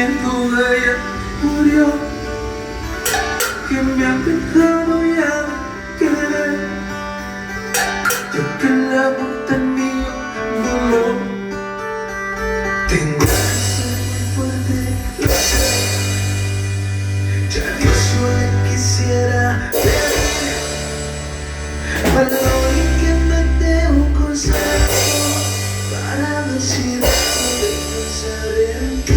siento de ella murió, que me ha dejado ya de querer, ya que el amor tan mío voló. Tengo que ser muy fuerte, lo sé, ya Dios yo le quisiera pedir valor y que me dé un consejo para decir de pensar en ti.